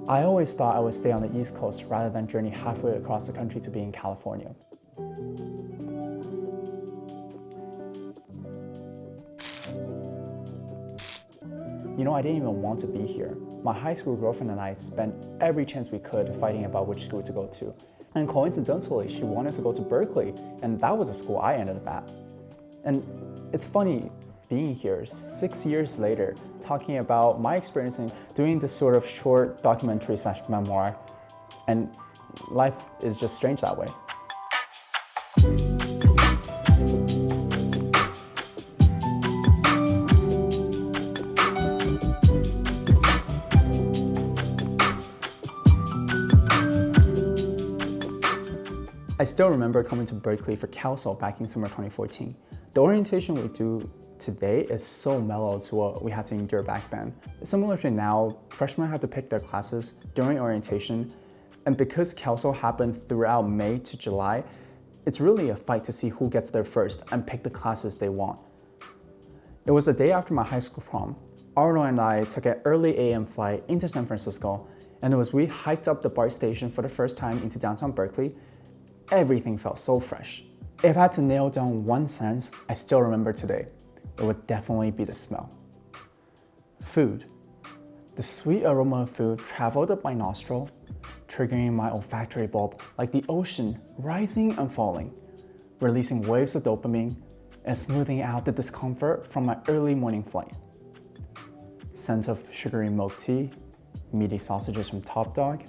I always thought I would stay on the East Coast rather than journey halfway across the country to be in California. You know, I didn't even want to be here. My high school girlfriend and I spent every chance we could fighting about which school to go to. And coincidentally, she wanted to go to Berkeley, and that was the school I ended up at. And it's funny being here 6 years later, talking about my experience in doing this sort of short documentary / memoir, and life is just strange that way. I still remember coming to Berkeley for Council back in summer 2014. The orientation we do today is so mellow to what we had to endure back then. Similar to now, freshmen have to pick their classes during orientation, and because Council happened throughout May to July, it's really a fight to see who gets there first and pick the classes they want. It was the day after my high school prom. Arnold and I took an early AM flight into San Francisco, and as we hiked up the BART station for the first time into downtown Berkeley, everything felt so fresh. If I had to nail down one sense I still remember today, it would definitely be the smell. Food. The sweet aroma of food traveled up my nostril, triggering my olfactory bulb like the ocean rising and falling, releasing waves of dopamine and smoothing out the discomfort from my early morning flight. Scent of sugary milk tea, meaty sausages from Top Dog.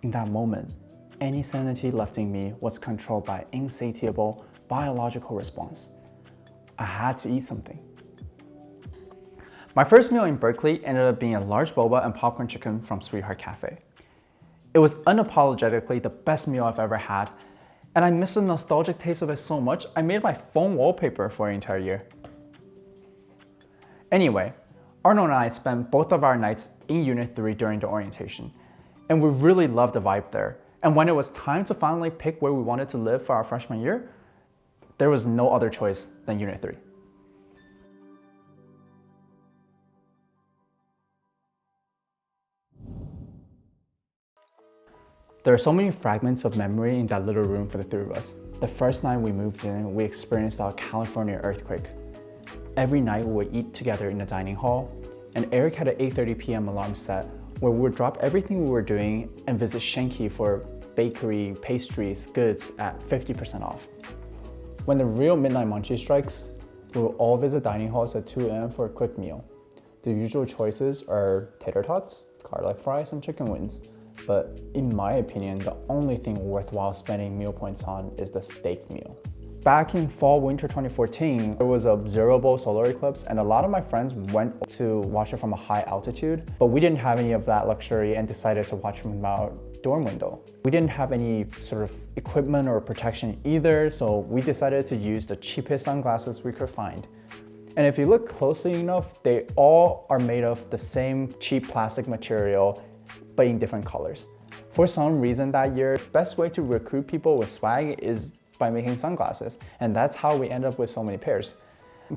In that moment, any sanity left in me was controlled by insatiable biological response. I had to eat something. My first meal in Berkeley ended up being a large boba and popcorn chicken from Sweetheart Cafe. It was unapologetically the best meal I've ever had, and I miss the nostalgic taste of it so much I made my phone wallpaper for an entire year. Anyway, Arnold and I spent both of our nights in Unit 3 during the orientation, and we really loved the vibe there. And when it was time to finally pick where we wanted to live for our freshman year, there was no other choice than Unit 3. There are so many fragments of memory in that little room for the three of us. The first night we moved in, we experienced our California earthquake. Every night we would eat together in the dining hall, and Eric had an 8:30 p.m. alarm set where we would drop everything we were doing and visit Shanky for bakery, pastries, goods at 50% off. When the real midnight munchie strikes, we will all visit dining halls at 2 a.m. for a quick meal. The usual choices are tater tots, garlic fries, and chicken wings. But in my opinion, the only thing worthwhile spending meal points on is the steak meal. Back in fall/winter 2014, there was an observable solar eclipse, and a lot of my friends went to watch it from a high altitude, but we didn't have any of that luxury and decided to watch from our dorm window. We didn't have any sort of equipment or protection either, so we decided to use the cheapest sunglasses we could find. And if you look closely enough, they all are made of the same cheap plastic material, but in different colors. For some reason that year, the best way to recruit people with swag is by making sunglasses, and that's how we end up with so many pairs.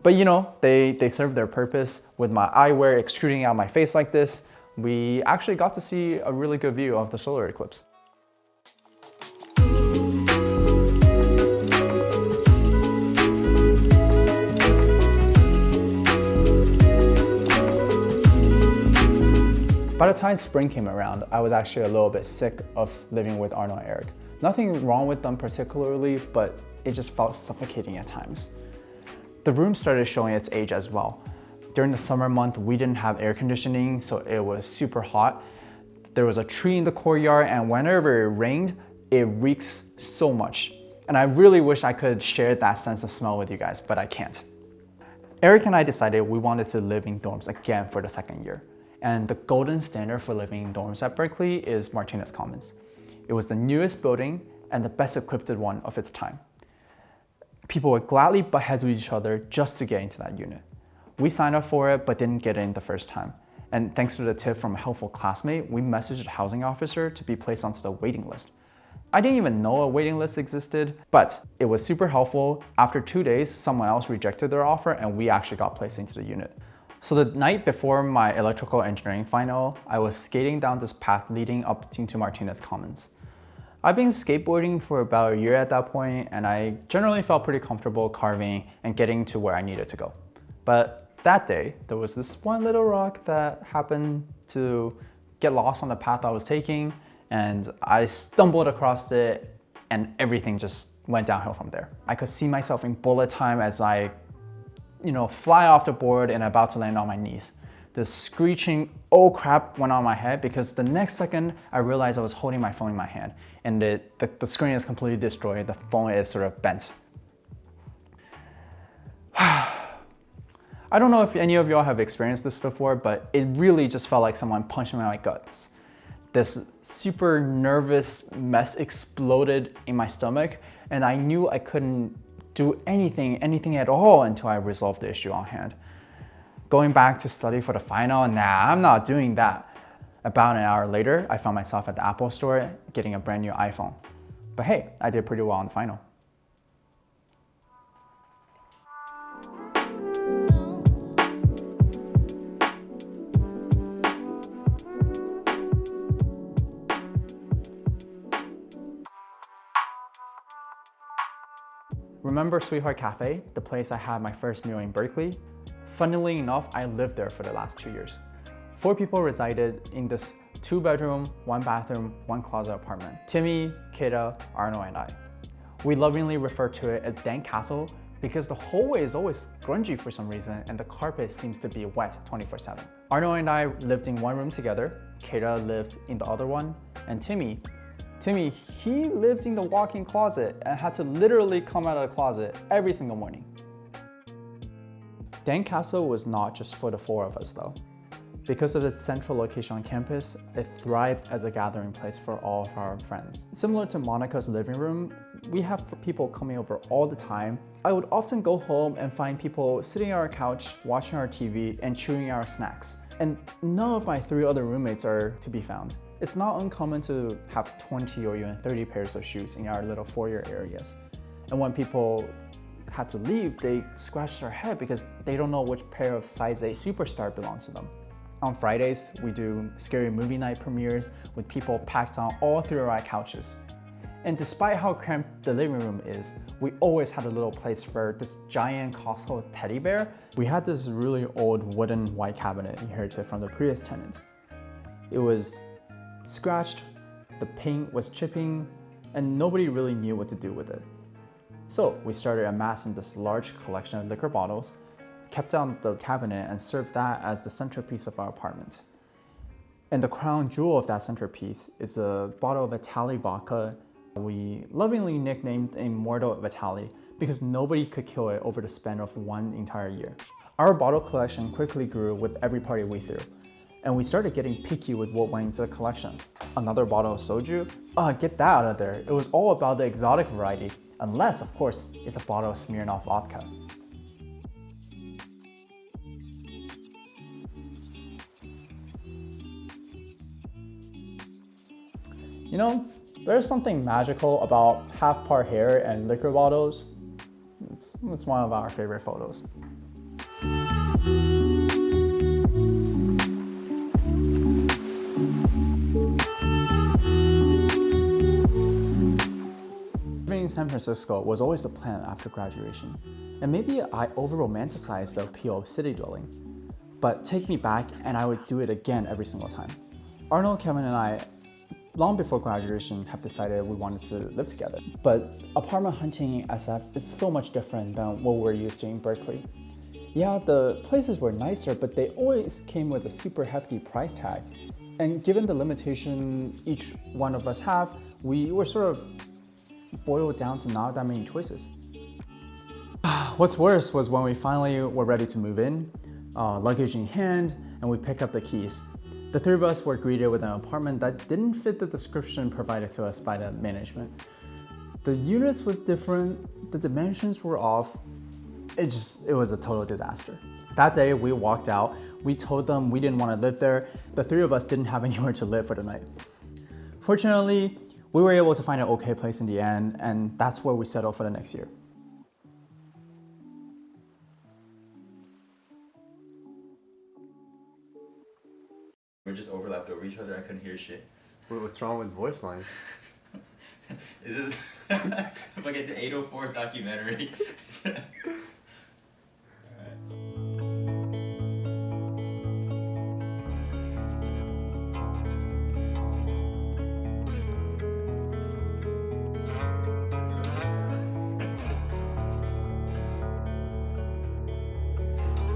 But you know, they serve their purpose. With my eyewear extruding out my face like this, we actually got to see a really good view of the solar eclipse. By the time spring came around, I was actually a little bit sick of living with Arnold and Eric. Nothing wrong with them particularly, but it just felt suffocating at times. The room started showing its age as well. During the summer month, we didn't have air conditioning, so it was super hot. There was a tree in the courtyard, and whenever it rained, it reeks so much. And I really wish I could share that sense of smell with you guys, but I can't. Eric and I decided we wanted to live in dorms again for the second year. And the golden standard for living in dorms at Berkeley is Martinez Commons. It was the newest building and the best equipped one of its time. People would gladly butt heads with each other just to get into that unit. We signed up for it, but didn't get in the first time. And thanks to the tip from a helpful classmate, we messaged the housing officer to be placed onto the waiting list. I didn't even know a waiting list existed, but it was super helpful. After 2 days, someone else rejected their offer and we actually got placed into the unit. So the night before my electrical engineering final, I was skating down this path leading up into Martinez Commons. I've been skateboarding for about a year at that point, and I generally felt pretty comfortable carving and getting to where I needed to go. But that day, there was this one little rock that happened to get lost on the path I was taking, and I stumbled across it, and everything just went downhill from there. I could see myself in bullet time as I fly off the board and about to land on my knees. The screeching, oh crap, went on my head because the next second I realized I was holding my phone in my hand and the screen is completely destroyed. The phone is sort of bent. I don't know if any of y'all have experienced this before, but it really just felt like someone punched me in my guts. This super nervous mess exploded in my stomach, and I knew I couldn't do anything at all until I resolved the issue on hand. Going back to study for the final, nah, I'm not doing that. About an hour later, I found myself at the Apple store getting a brand new iPhone. But hey, I did pretty well on the final. Remember Sweetheart Cafe, the place I had my first meal in Berkeley? Funnily enough, I lived there for the last 2 years. 4 people resided in this 2-bedroom, 1-bathroom, 1-closet apartment. Timmy, Kata, Arno, and I. We lovingly refer to it as Dan Castle because the hallway is always grungy for some reason and the carpet seems to be wet 24/7. Arno and I lived in one room together, Kata lived in the other one, and Timmy, he lived in the walk-in closet and had to literally come out of the closet every single morning. Dan Castle was not just for the 4 of us though. Because of its central location on campus, it thrived as a gathering place for all of our friends. Similar to Monica's living room, we have people coming over all the time. I would often go home and find people sitting on our couch, watching our TV, and chewing our snacks. And none of my 3 other roommates are to be found. It's not uncommon to have 20 or even 30 pairs of shoes in our little foyer areas. And when people had to leave, they scratched their head because they don't know which pair of size A superstar belongs to them. On Fridays, we do scary movie night premieres with people packed on all 3 of our couches. And despite how cramped the living room is, we always had a little place for this giant Costco teddy bear. We had this really old wooden white cabinet inherited from the previous tenant. It was scratched, the paint was chipping, and nobody really knew what to do with it. So we started amassing this large collection of liquor bottles, kept on the cabinet, and served that as the centerpiece of our apartment. And the crown jewel of that centerpiece is a bottle of Vitali vodka we lovingly nicknamed Immortal Vitali because nobody could kill it over the span of 1 entire year. Our bottle collection quickly grew with every party we threw, and we started getting picky with what went into the collection. Another bottle of soju? Get that out of there. It was all about the exotic variety, unless, of course, it's a bottle of Smirnoff vodka. You know, there's something magical about half-part hair and liquor bottles. It's one of our favorite photos. Living in San Francisco was always the plan after graduation. And maybe I over-romanticized the appeal of city dwelling. But take me back and I would do it again every single time. Arnold, Kevin, and I long before graduation have decided we wanted to live together. But apartment hunting in SF is so much different than what we're used to in Berkeley. Yeah, the places were nicer, but they always came with a super hefty price tag. And given the limitation each one of us have, we were sort of boiled down to not that many choices. What's worse was when we finally were ready to move in, luggage in hand, and we picked up the keys. The 3 of us were greeted with an apartment that didn't fit the description provided to us by the management. The units was different, the dimensions were off. It was a total disaster. That day we walked out, we told them we didn't want to live there. The 3 of us didn't have anywhere to live for the night. Fortunately, we were able to find an okay place in the end, and that's where we settled for the next year. We're just overlapped over each other. I couldn't hear shit. Wait, what's wrong with voice lines? Is this like an 804 documentary?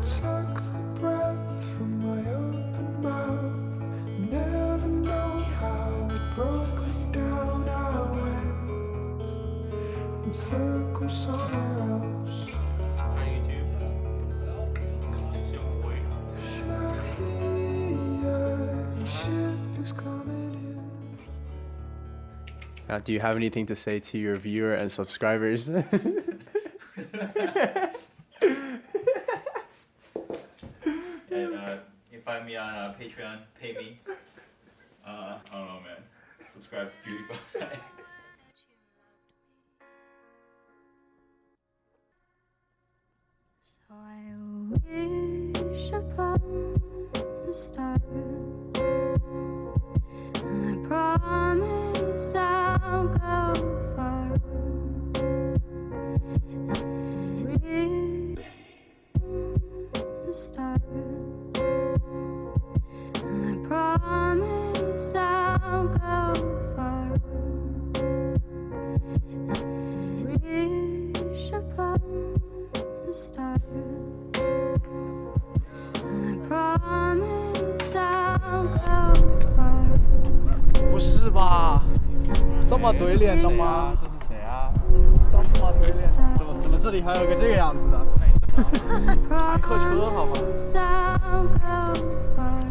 Took the breath from my open mouth. Never known how it broke me down. I went in circles somewhere else. Should I hear ship is coming in? Do you have anything to say to your viewer and subscribers? And you can find me on Patreon. Pay me. I don't know, man. Subscribe to PewDiePie. So I wish upon a star, and I promise I'll go far. I wish upon a star, and I promise I'll go far. I wish upon a star, and I promise I'll go far. 不是吧？这么怼脸的吗？这是谁啊？这么怼脸？怎么这里还有个这个样子的？坦克车好吗？ I'll go far.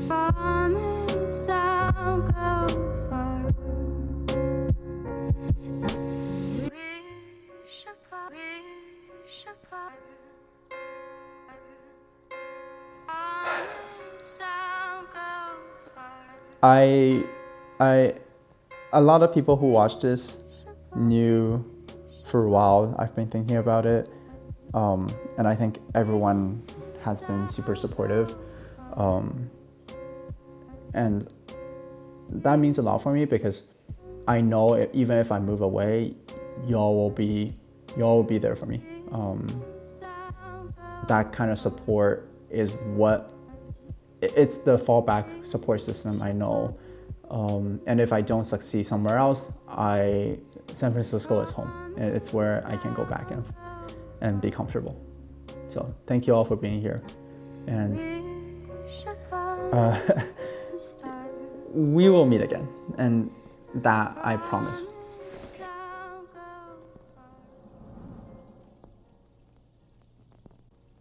Promise I'll go far. Wish upon. Promise I'll go far. A lot of people who watch this knew for a while I've been thinking about it, and I think everyone has been super supportive, and that means a lot for me because I know even if I move away, y'all will be there for me. That kind of support is it's the fallback support system I know. And if I don't succeed somewhere else, San Francisco is home. It's where I can go back and be comfortable. So thank you all for being here. And we will meet again. And that I promise.